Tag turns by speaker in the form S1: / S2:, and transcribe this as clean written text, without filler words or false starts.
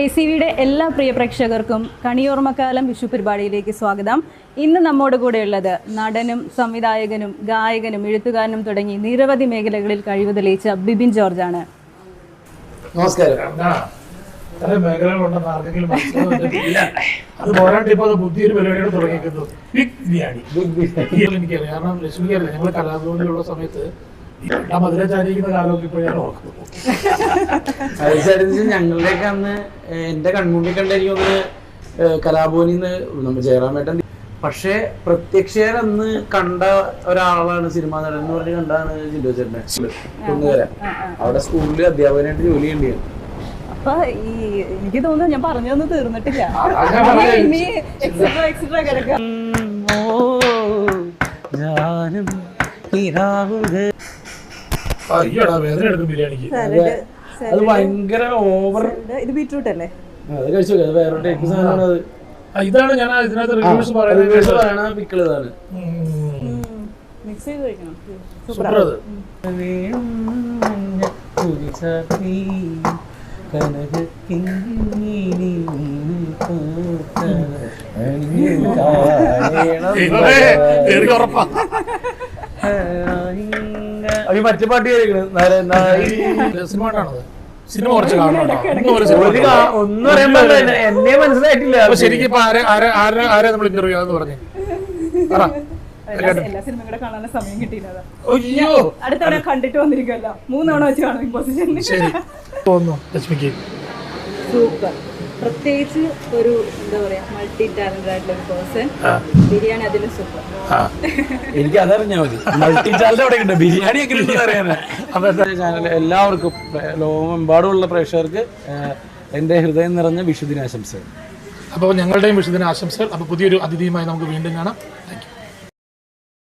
S1: ACVയുടെ എല്ലാ പ്രിയ പ്രേക്ഷകർക്കും കണിയോർമ്മക്കാലം വിഷു പരിപാടിയിലേക്ക് സ്വാഗതം. ഇന്ന് നമ്മോട് കൂടെയുള്ളത് നടനും സംവിധായകനും ഗായകനും എഴുത്തുകാരനും തുടങ്ങി നിരവധി മേഖലകളിൽ കഴിവ് തെളിയിച്ച ബിബിൻ ജോർജ് ആണ്.
S2: നമസ്കാരം. അത് പോരാട്ട് ഇപ്പൊ പുതിയൊരു പരിപാടിയോട് തുടങ്ങിയിരിക്കുന്നു. ബിഗ് ബിരിയാണി. എനിക്കറിയാം, കാരണം ലക്ഷ്മിക്കറിയാം, ഞങ്ങൾ കലാഭവനിലുള്ള സമയത്ത് മധുരചാരിക്കുന്ന കാലമൊക്കെ ഇപ്പോഴാണ് ഓർക്കുന്നത്.
S3: ഞങ്ങളുടെയൊക്കെ അന്ന് എന്റെ കൺമുമ്പിൽ കണ്ടായിരിക്കും കലാഭവനിൽ നിന്ന് നമ്മൾ ജയറാമേട്ടൻ. പക്ഷെ പ്രത്യക്ഷേര അന്ന് കണ്ട ഒരാളാണ് സിനിമാ നടൻ എന്ന് പറഞ്ഞ് കണ്ടാണ് ജിൻഡോ ചേട്ടനെ കുന്നുകര. അവിടെ സ്കൂളിൽ അധ്യാപകനായിട്ട് ജോലി ചെയ്യേണ്ടിയാണ്.
S1: അപ്പൊ എനിക്ക് തോന്നുന്നു ഞാൻ പറഞ്ഞതൊന്നും തീർന്നിട്ടില്ല.
S3: അത് ഭയങ്കര ഓവർ.
S1: ഇത് ബീറ്റ്റൂട്ട് അല്ലേ?
S3: അത് കഴിച്ചു. അത് വേറെ ടൈപ്പ് സാധനമാണ്. അത്
S2: ഇതാണ് ഞാൻ ഇതിനകത്ത് റിവ്യൂസ് പറയുന്നത്.
S3: പിക്കിളതാണ്.
S1: മിക്സ് ചെയ്ത് കഴിക്കണം.
S2: സൂപ്പർ. അത്
S3: മറ്റു പാട്ട്
S2: സിനിമ കുറച്ച്
S3: ഒന്നും അറിയാൻ എന്നെ മനസ്സിലായിട്ടില്ല.
S2: ശരിക്കും ആരെ നമ്മൾ ഇന്റർവ്യൂ ആണെന്ന് പറഞ്ഞു.
S1: എല്ലാ സിനിമ കൂടെ കാണാൻ സമയം കിട്ടിയില്ല. അടുത്തവണ കണ്ടിട്ട് വന്നിരിക്കല്ല, 3 തവണ വെച്ച് കാണും പൊസിഷനിൽ. സൂപ്പർ. പ്രത്യേകിച്ച് ഒരു എന്താ പറയാ, മൾട്ടി ടാലന്റഡ് ആയിട്ടുള്ള ഒരു പേഴ്സൺ. ബിരിയാണി അതിലും സൂപ്പർ.
S3: എനിക്ക് അതറിഞ്ഞാൽ മതി. മൾട്ടി ടാലന്റ് അവിടെ ഉണ്ട്. ബിരിയാണി ഒക്കെ അറിയാനാ. ചാനൽ എല്ലാവർക്കും, ലോകമെമ്പാടുമുള്ള പ്രേക്ഷകർക്ക് എൻ്റെ ഹൃദയം നിറഞ്ഞ വിഷുദിനാശംസകൾ.
S2: അപ്പോൾ ഞങ്ങളുടെയും വിഷുദിന ആശംസകൾ. അപ്പോൾ പുതിയൊരു അതിഥിയുമായി നമുക്ക് വീണ്ടും കാണാം. Thank you.